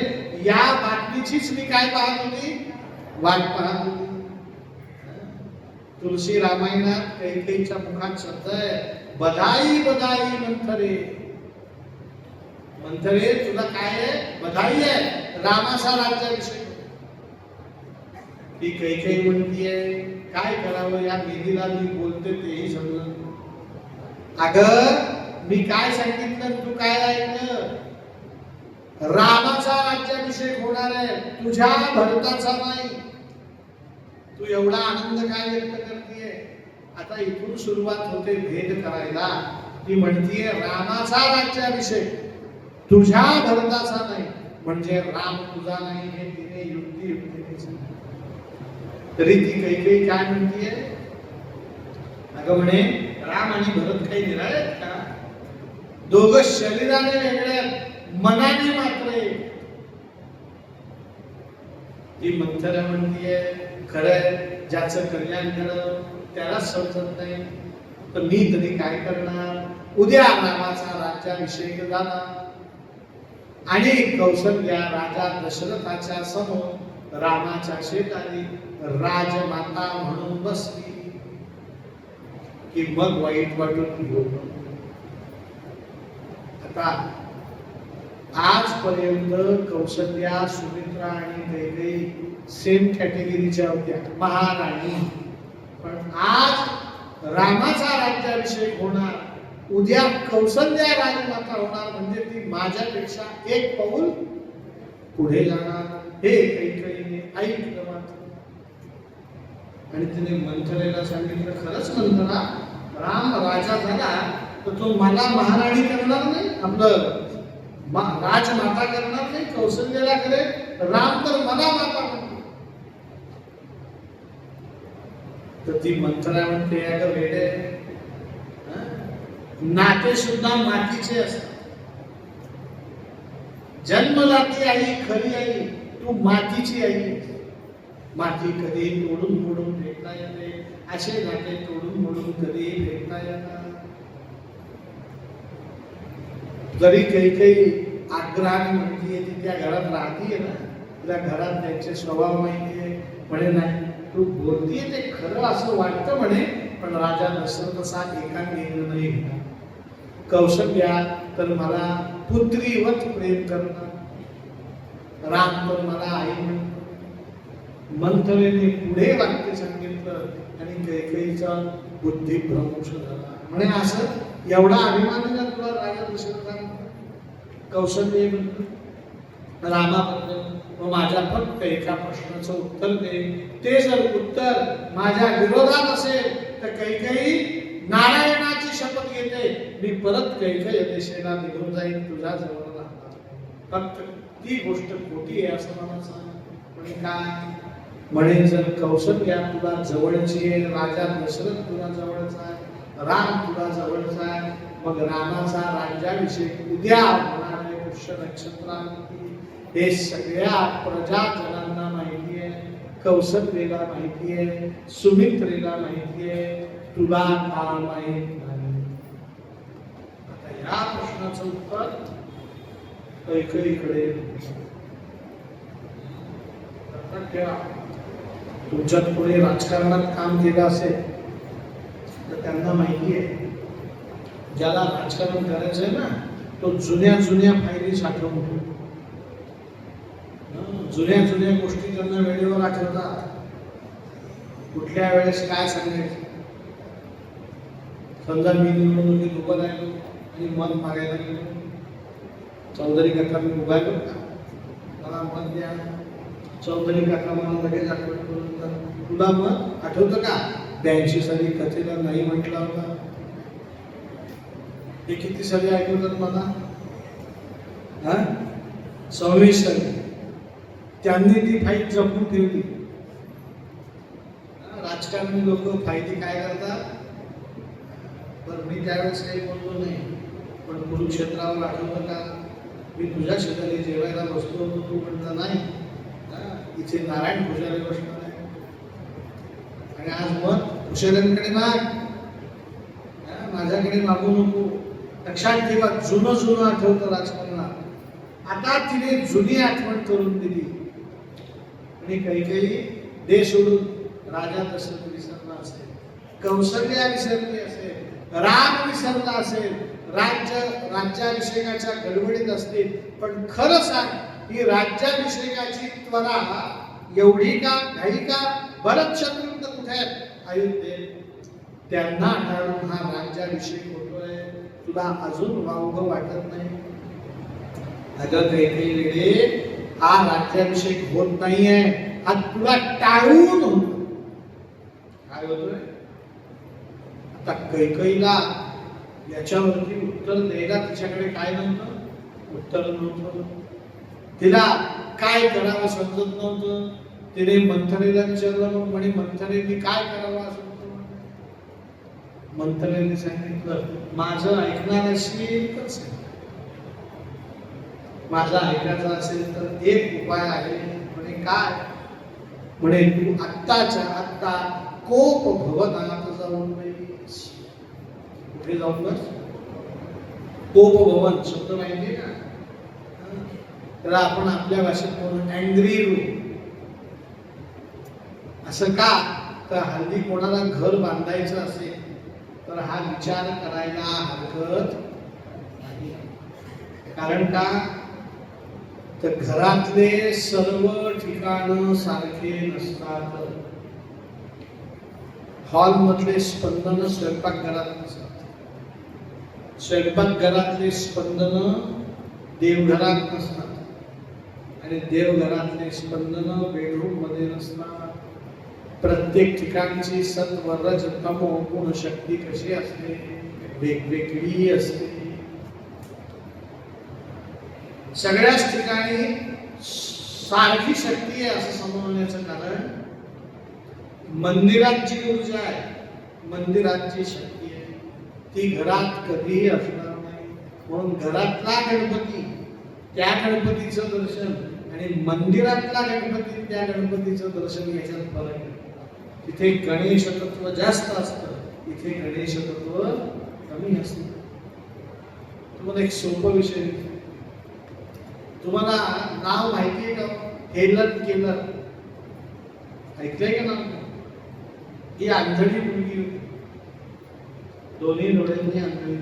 या बातमीचीच मी काय पाहत होती, वाट पाहत होती. तुलसी रामायणात कैकेयीच्या मुखात शब्द आहे बधाई बधाई मंथरे. मंथरे तुला काय आहे? बधाई आहे, रामाचा राज्याभिषेक. ती कैकेयी म्हणतीये काय करावं या मेलीला, मी बोलते तेही समजून. अगं मी काय सांगितलं तू काय ऐकलं? रामाचा राज्याभिषेक होणार आहे, तुझ्या भरताचा नाही. तू एवढा आनंद काय व्यक्त करतेय? आता इथून सुरुवात होते भेद करायला. ती म्हणतीये रामाचा राज्याभिषेक, तुझ्या भरताचा नाही, म्हणजे राम तुझा नाही हे तिने युक्तीने सांगितलं. तरी ती कैकेयी काय म्हणतीये? अगं म्हणे राम आणि भरत काही निराळे आहेत का? दोघं शरीराने वेगळे, मनाने मात्र एक. ती मंथरा म्हणतीये खरंय, ज्याचं कल्याण करणं त्यालाच समजत नाही, तर मी तरी काय करणार? उद्या रामाचा राज्याभिषेक झाला आणि कौसल्या राजा दशरथाच्या समोर रामाच्या शेजारी राजमाता म्हणून बसली की मग वाईट वाटून घेऊ. आता आजपर्यंत कौसल्या, सुमित्रा आणि कैकेयी सेम कॅटेगरीच्या होत्या, महाराणी. पण आज रामाचा राज्याभिषेक होणार, उद्या कौसल्या राजमाता होणार, म्हणजे ती माझ्यापेक्षा एक पाऊल पुढे जाणार. हे कैकेयीने ऐकलं मात्र. आणि तिने मंथरेला सांगितलं खरंच मंथरा, राम राजा झाला तर तो मला महाराणी करणार नाही, आपलं राजमाता करणार नाही, कौसल्याला करेल. राम तर मला माता म्हणतो. तर ती मंथरा म्हणते अगं वेडे, नाते सुद्धा मातीचे असतात. जन्मदाती आई खरी आई, तू मातीची आई. माती कधी तोडून मोडून फेकता येते, असे नाते तोडून मोडून कधी फेकता येतात. जरी कैकेयी आग्रहाने म्हणतीये ती त्या घरात राहतीये ना, तिला घरात त्यांचे स्वभाव माहितीये. म्हणे नाही तू बोलतीये ते खरं असं वाटतं म्हणे, पण राजा दशरथचा एका निर्णय घेतला. कौशल्या तर मला पुत्रीवत प्रेम करणार, राम तर मला आई म्हणतो. मंथरेने पुढे वाक्य सांगितलं आणि कैकेयीचा बुद्धिभ्रंश झाला. म्हणे असं एवढा अभिमान आहे तुला राजा दशरथाने? कौशल्य रामाबद्दल. मग माझ्या फक्त एका प्रश्नाचं उत्तर दे, ते जर उत्तर माझ्या विरोधात असेल तर कैकेयी नारायणाची शपथ घेते, मी परत कैकेय देशेला निघून जाईन, तुझ्या जवळ राहणार. फक्त ती गोष्ट खोटी आहे असं मला सांग. म्हणे काय? म्हणे जर कौशल्या तुला जवळची आहे, राजा दशरथ तुला जवळचा आहे, राम तुला जवळचा आहे, मग रामाचा राज्याभिषेक उद्या होणार आहे पुष्य नक्षत्रावरती. हे सगळ्या प्रजाजनांना माहिती आहे, कौशल्येला माहिती आहे, सुमित्रेला माहिती आहे, तुला का माहित नाही? आता या प्रश्नाचं उत्तर कैकेयीकडे. तुमच्यात कोणी राजकारणात काम केलं असेल तर त्यांना माहिती आहे, ज्याला राजकारण करायचंय ना तो जुन्या फायली साठवून, जुन्या गोष्टी त्यांना वेळेवर आठवतात. कुठल्या वेळेस काय सांगायचं. समजा मी निवडणुकीत उभं राहिलो आणि मत मागायला गेलो, चौधरी काका मी उभा आहे का, मला मत द्या. चौधरी काका मला लगेच आठवण करून देतात, तुला मत आठवतं का 82 साली कथेला नाही म्हटला होता. हे किती साली ऐकवतात मला? 26 साली त्यांनी ती फाईल जपून ठेवली. राजकारणी लोक फायली काय करतात, तर मी त्यावेळेस काही बोललो नाही, पण कुरुक्षेत्रावर आठवतं का मी तुझ्या शेजारी जेवायला बसलो होतो, तू म्हटलं नाही, इथे नारायण पुजारी बसणार आहे आणि आज मग पुजाऱ्यांकडे माग, माझ्याकडे मागू नको. लक्षात ठेवा, जुनं आठवतं राजकारणात. आता तिने जुनी आठवण करून दिली आणि कैकेयी देश सोडून राजा दशरथ विसरला असेल, कौशल्या विसरली असेल, राम विसरला असेल, राज्याभिषेकाच्या गडबडीत असतील. पण खरं सांग, ही राज्याभिषेकाची त्वरा एवढी का, घाई का? भरत शत्रुघ्न कुठे आहेत? अयोध्येत. त्यांना टाळून हा राज्याभिषेक होतोय, तुला अजून वावगं वाटत नाही? अगं कैकेयी रे, हा राज्याभिषेक होत नाहीये, हा तुला टाळून होतो. काय होतोय? आता कैकेयीला याच्यावरती उत्तर द्यायला तिच्याकडे काय नव्हतं, उत्तर नव्हतं. तिला काय करावं समजत नव्हतं. तिने मंथरेला विचारलं, म्हणे मंथरे मी काय करावं असं. मंथरेने सांगितलं, माझं ऐकणार असेल तर माझा ऐकायचा असेल तर एक उपाय आहे. म्हणे काय? म्हणे तू आत्ताच्या आत्ता कोप भवनात जाऊन बस. कुठे जाऊन बस? कोप भवन शब्द माहिती का? तर आपण आपल्या भाषेत म्हणून अँग्री रूम. असं का? तर हल्ली कोणाला घर बांधायचं असेल तर हा विचार करायला हरकत नाही. कारण का? तर घरातले सर्व ठिकाण सारखे नसतात. हॉल मधले स्पंदन स्वयंपाकघरात नसतात, स्वयंपाकघरातले स्पंदन देवघरात नसतात, आणि देवघरातले स्पंदन बेडरूम मध्ये नसतात. प्रत्येक ठिकाणची सत्व रज तमो गुण शक्ती कशी असते, वेगवेगळी असते. सगळ्याच ठिकाणी सारखी शक्ती आहे असं समजण्याचं कारण मंदिरात जी ऊर्जा आहे, मंदिरात जी शक्ती आहे, ती घरात कधीही असणार नाही. म्हणून घरातला गणपती त्या गणपतीचं दर्शन आणि मंदिरातला गणपती त्या गणपतीचं दर्शन याच्यात फरक आहे. तिथे गणेश तत्व जास्त असतं, इथे गणेश तत्व कमी असतं. तुम्हाला एक सोपं विषय, तुम्हाला नाव माहिती आहे का? हेलन केलर ऐकलंय का नाव? ही आंधळी मुलगी होती, दोन्ही डोळ्यांनी आंधळी.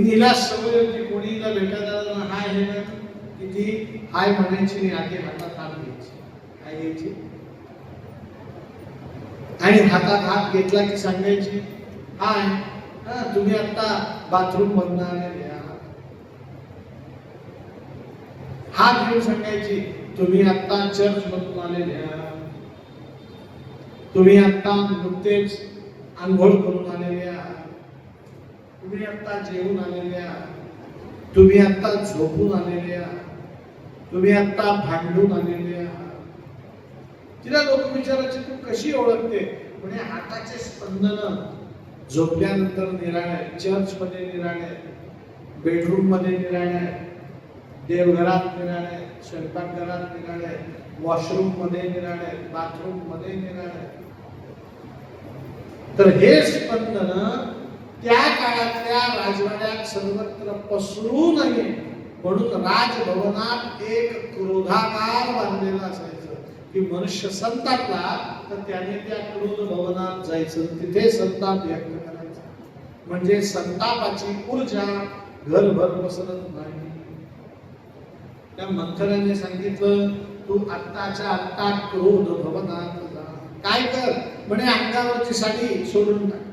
हिला सवय होती, कोणी हिला भेटायला हाय हेलन किती हाय म्हणायची नाही, आधी हातात हात घ्यायची. काय घ्यायची? आणि हातात हात घेतला की सांगायची हाय, तुम्ही आता बाथरूम मधून आलेले आहात. हात घेऊन सांगायची तुम्ही आता चर्च मधून आलेले आहात. तुम्ही आता नुकतेच आंघोळ करून आलेले आहात, तुम्ही आता जेवून आलेले आहात, तुम्ही आता झोपून आलेले आहात, तुम्ही आता भांडून आलेले आहात. तिला लोक विचारायचे तू कशी ओळखते? म्हणजे हाताचे स्पंदन झोपल्यानंतर निराळे, चर्च मध्ये निराळे, बेडरूम मध्ये निराळे, देवघरात निराळे, स्वयंपाकघरात निराळे, वॉशरूम मध्ये निराळे, बाथरूम मध्ये निराळे. तर हे स्पंदन त्या काळातल्या राजवाड्यात सर्वत्र पसरू नये म्हणून राजभवनात एक क्रोधागार बांधलेला असायचं की मनुष्य संतापला तर त्याने त्या क्रोध भवनात जायचं, तिथे संताप व्यक्त करायचा. म्हणजे संतापाची ऊर्जा घरभर पसरत नाही. त्या मंथराने सांगितलं तू आत्ताच्या आत्ता क्रोध भवनात जा. काय कर? म्हणे अंगावरची साडी सोडून टाक,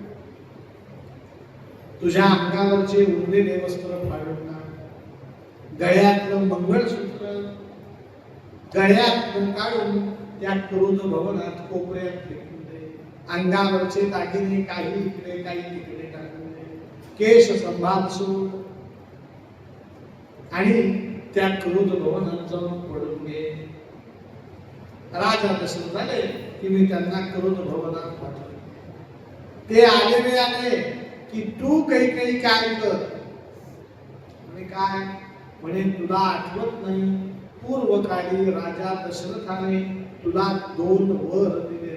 तुझ्या अंगावरचे उरलेले वस्त्र फाडून टाक, गळ्यातलं मंगळसूत्र गळ्यात काढून त्या क्रोध भवनात कोपऱ्यात फेकून दे. अंगावरचे दागिने काही इकडे काही तिकडे टाकून दे, केश संभाल सोड आणि त्या क्रोध भवनात जाऊन पडून घे. राजा दशरथ झाले की मी त्यांना क्रोध भवनात पाठवले. ते आले की तू काही काय कर. म्हणे काय? म्हणे तुला आठवत नाही पूर्वकाळी राजा दशरथाने तुला 2 वर दिले.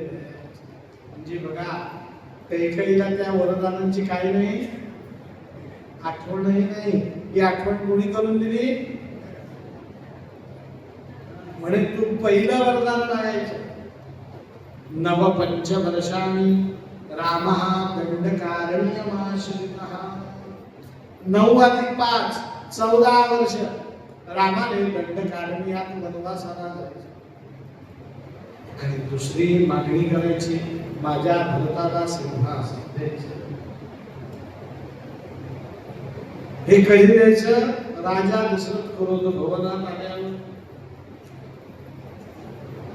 म्हणजे बघा कैकेयीला त्या वरदानांची काही नाही आठवणही नाही. ही आठवण कोणी करून दिली? म्हणे तू पहिलं वरदान मागायचं. नव पंचवर्षांनी रामः दंडकारण्यमाश्रितः. 9 अधिक 5 14 वर्ष रामाने दंडकारण्यात वनवासाला जायचं. आणि दुसरी मागणी करायची माझ्या भरताला सिंहासन द्यायचं. हे कधी द्यायचं? राजा दशरथ क्रोध भवनात आल्यावर.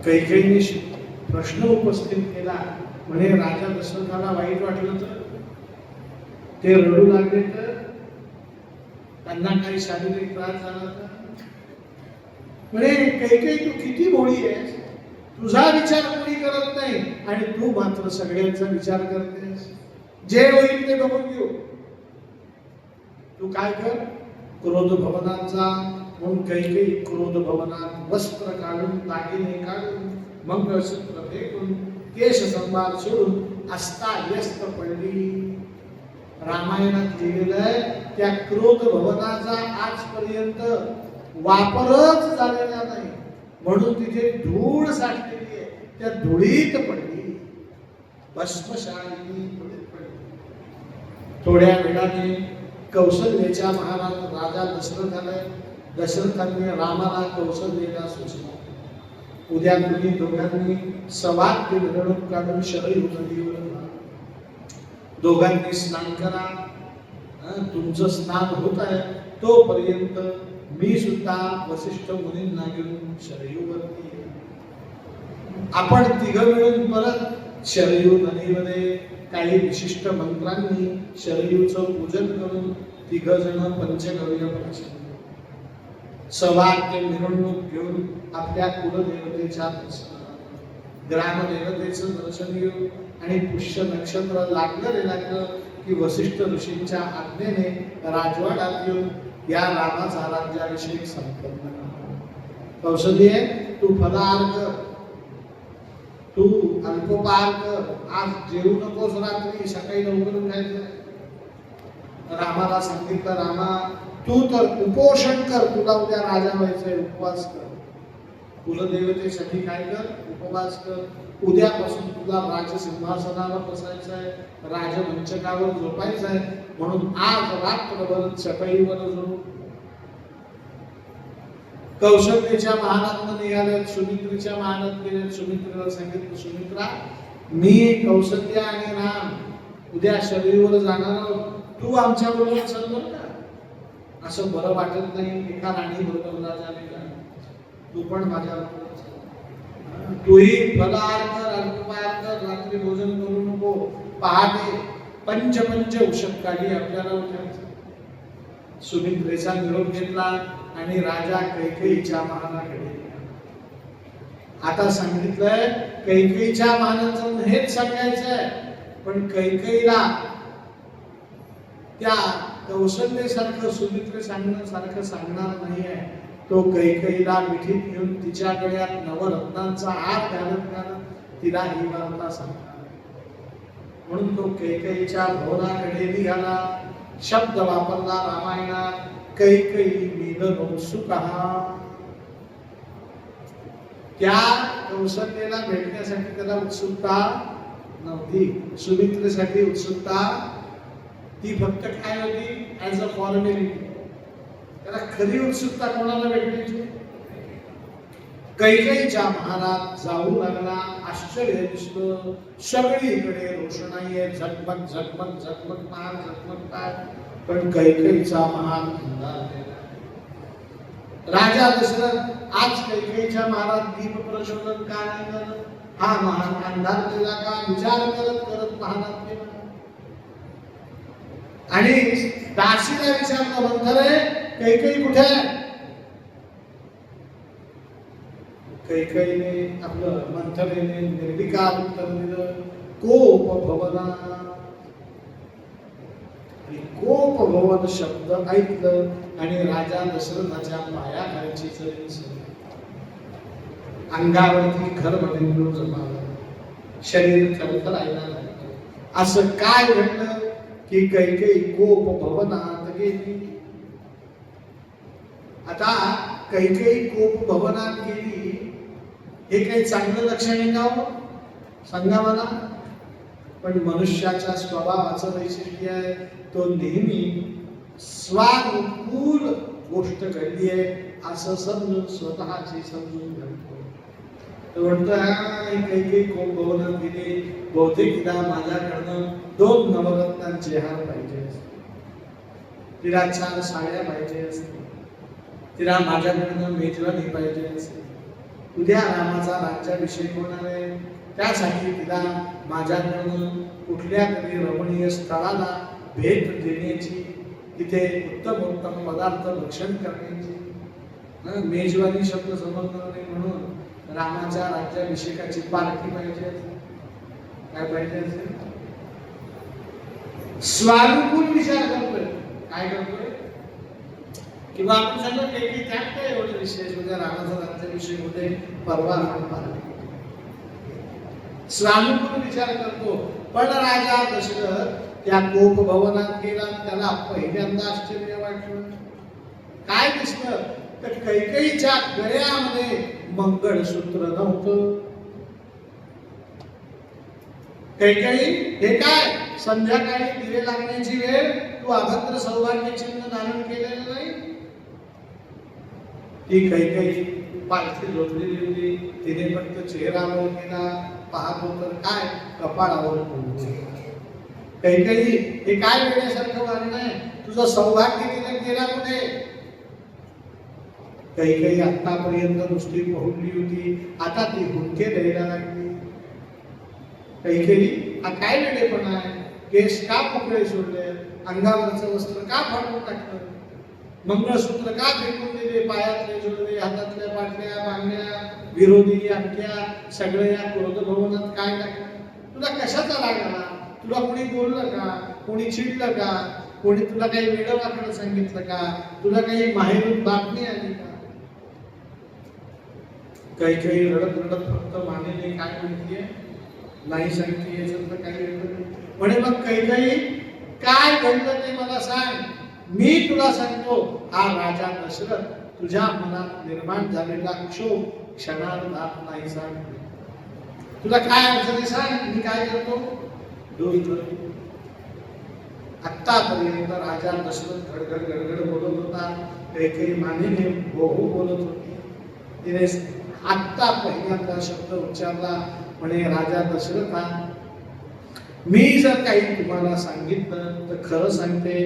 कैकेयीने प्रश्न उपस्थित केला. म्हणे राजा दशरथाला वाईट वाटलं तर, ते रडू लागले तर, त्यांना काही शारीरिक त्रास झाला तर. म्हणे कैकेयी तू किती भोळी आहेस, तुझा विचार कोणी करत नाही आणि तू मात्र सगळ्यांचा विचार करतेस. जे होईल ते बघून घेऊ. तू काय कर? क्रोध भवनात जा. म्हणून कैकेयी क्रोध भवनात वस्त्र काढून, दागिने काढून, मंगळसूत्र फेकून, केश संभार सोडून अस्ताव्यस्त पडली. रामायणात लिहिलेलं आहे त्या क्रोध भवनाचा आजपर्यंत वापरच झालेला नाही म्हणून तिथे धूळ साठलेली आहे. त्या धुळीत पडली, भस्मशाली पडली. थोड्या वेळाने कौशल्याच्या महाराज राजा दशरथाने रामाला कौशल्याला सुचला. उद्या तुम्ही दोघांनी सवाद्य मिरवणूक काढून शरयू नदीवर जा. दोघांनी स्नान करा. तुमचं स्नान होत आहे तोपर्यंत मी सुद्धा वसिष्ठ मुनींना घेऊन शरयूवरती येईल. आपण तिघं मिळून परत शरयू नदीमध्ये काही विशिष्ट मंत्रांनी शरयूचं पूजन करून तिघ जण पंचगव्य प्रदर्शन सवाद्य मिरवणूक घेऊन आपल्या कुलदेवतेच्या ग्रामदेवतेचं दर्शन घेऊ. आणि पुष्य नक्षत्र लागलं की वसिष्ठ ऋषींच्या आज्ञेने राजवाड्यात येऊन या रामाचा राज्याभिषेक संपन्न करा. कौशल्य तू फलाहार कर, तू अल्पोपहार कर. आज जेवू नकोस, रात्री सकाळी लवकर उठायचं. रामाला सांगितलं रामा तू तर उपोषण कर, तुला उद्या राजा व्हायचंय, उपवास कर. कुलदेवतेसाठी काय कर? उपवास कर. उद्यापासून तुला राजसिंहासनावर बसायचं आहे, राजमंचकावर झोपायचं आहे. म्हणून आज रात्रभर चटईवर झोप. कौशल्याच्या महालात निघाल्यात, सुमित्रेच्या महालात गेल्यात. सुमित्रेला सांगितलं सुमित्रा मी कौशल्या आणि राम उद्या शरीरवर जाणार आहोत, तू आमच्या बरोबर चल बरं का. असं बरं वाटत नाही एका राणी बरोबर राजाने का, तू पण माझ्या बरोबर चल. तूही फलाहार कर, अल्पहार कर, रात्री भोजन करू नको, पहाटे पंच उषटकाली आपल्याला उठायचं. सुमित्रेचा निरोप घेतला आणि राजा कैकेयीच्या महालाकडे गेला. आता सांगितलंय कैकेयीच्या महालाचं हेच सांगायचंय, पण कैकेयीला त्या कौशल्येसारखं सुमित्रे सारखं सांगणार नाहीये. तो कैकेयीला मिठीत घेऊन तिच्या गळ्यात नवरत्नांचा हार घालत तिला ही वार्ता सांगणार. म्हणून तो कैकेयीच्या भवनाकडे निघाला. शब्द वापरला रामायणात, कैकेयी मिलन सुखहा. त्या कौशल्येला भेटण्यासाठी त्याला उत्सुकता नव्हती, सुमित्रेसाठी उत्सुकता ती फक्त काय होती, ऍज अ फॉर्मॅलिटी. त्याला खरी उत्सुकता कोणाला भेटण्याची? कैकेयीच्या महालात जाऊ लागला. आश्चर्य दिसलं, सगळीकडे रोषणाई आहे, झगमग झगमग झगमगणार झगमगतात, पण कैकेयीचा महाल अंधारलेला. राजा दशरथ आज कैकेयीच्या महालात दीप प्रज्वलन का नाही करत? हा महाल अंधारलेला का? विचार करत करत महालात गेला आणि दासीला विचारलं, मंथरे कैकेयी कुठे आहे? कैकेयीने आपलं मंथरेने निर्विकार उत्तर दिलं, कोप भवना. आणि कोप भवन शब्द ऐकलं आणि राजा दशरथाच्या पायाखालची जमीन सरकली. अंगावरती खरबंदू जमावलं, शरीर थरथरायला लागलं. असं काय घडलं की कैकेयी कोप भवनात गेली? आता कैकेयी कोप भवनात गेली, हे काही चांगलं लक्षण आहे का हो? सांगा मला. पण मनुष्याच्या स्वभावाचं वैशिष्ट्य आहे, तो नेहमी स्वानुकूल गोष्ट घडली आहे असं समजून स्वतःची समजून घडतो. तो म्हणतो कैकेयी कोप भवनात गेली, बहुतेक तिला माझ्याकडनं 2 नवरत्नांचे हार पाहिजे, तिला 4 साड्या पाहिजे असतील, तिला माझ्याकडनं मेजवानी पाहिजे असेल, उद्या रामाचा राज्याभिषेक होणार आहे, त्यासाठी तिला माझ्याकडून कुठल्या तरी रमणीय स्थळाला भेट देण्याची, तिथे उत्तम पदार्थ भक्षण करण्याची. मेजवानी शब्द समजणार नाही म्हणून रामाच्या राज्याभिषेकाची पार्टी पाहिजे. काय पाहिजे असेल? स्वानुकूल विचार करतोय. काय करतोय? किंवा आपण सांगतो की त्यात काय एवढं विशेष, म्हणजे रामाचा राज्याभिषेक होते, परवा आपण पाहिजे. स्वानुकूल विचार करतो. पण राजा दशरथ त्या कोप भवनात गेला, त्याला पहिल्यांदा आश्चर्य वाटलं. काय दिसलं तर कैकेयीच्या गळ्यामध्ये मंगळसूत्र नव्हतं. कैकेयी, हे काय? संध्याकाळी दिवे लागण्याची वेळ, तू अभद्र सौभाग्य चिन्ह धारण केलेलं नाही? ती कैकेयी पालखी झोपलेली होती, तिने फक्त चेहरावर केला, पाहतो तर काय कपाळावर पडलं. कैकेयी, हे काय वेड्यासारखं वागणं आहे? तुझं सौभाग्य तिने केला कुठे? कैकेयी आतापर्यंत नुसती पहुडली होती, आता ती हुंदके द्यायला लागली. कैकेयी, हा काय वेडेपणा आहे? केस का मोकळे सोडले? अंगावरचं वस्त्र का फाडून टाकलं? मंगळसूत्र का फेकून दिले? पायातले जोडवे, हातातल्या पाटल्या, बांगड्या, विरोधी अंगठ्या सगळं या क्रोध भवनात काय टाकलं? तुला कशाचा राग आला? तुला कोणी बोललं का? कोणी चिडलं का? कोणी तुला काही वेडं वाकडं सांगितलं का? तुला काही माहेरून बातमी आली का? काही रडत रडत फक्त मानेने काय म्हणतीये, नाही सांगते, याच्यात काही म्हणे. मग काही काय घडलं ते मला सांग, मी तुला सांगतो. हा राजा दशरथ तुझ्या मनात निर्माण झालेला क्षोभ क्षणार्धात नाही सांग. तुला काय अडचणी सांग, मी काय करतो, दूर करतो. आतापर्यंत राजा दशरथ गडगड गडगड बोलत होता, काही मानेने हो हो बोलत होती. तिने आत्ता पहिल्यांदा शब्द उच्चारला, म्हणे राजा दशरथा, मी जर काही तुम्हाला सांगितलं तर खरं सांगते,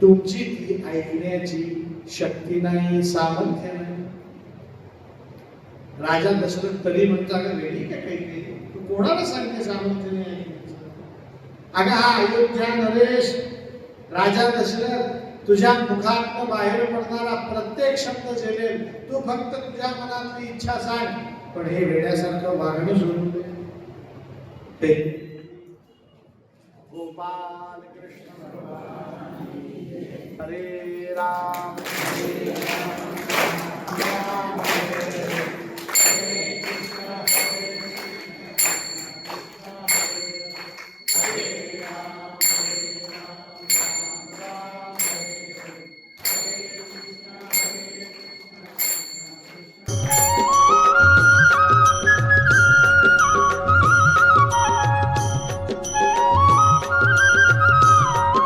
तुमची ती ऐकण्याची शक्ती नाही, सामर्थ्य नाही. राजा दशरथ तरी म्हणता का वेळी का काही तू कोणाला सांगते सामर्थ्य नाही? अगं हा अयोध्या नरेश, राजा दशरथ तुझ्या मुखात बाहेर पडणारा प्रत्येक शब्द झेलेल. तू फक्त तुझ्या मनातली इच्छा सांग, पण हे वेड्यासारखं वागणं सोडून दे. गोपाल कृष्ण हरे राम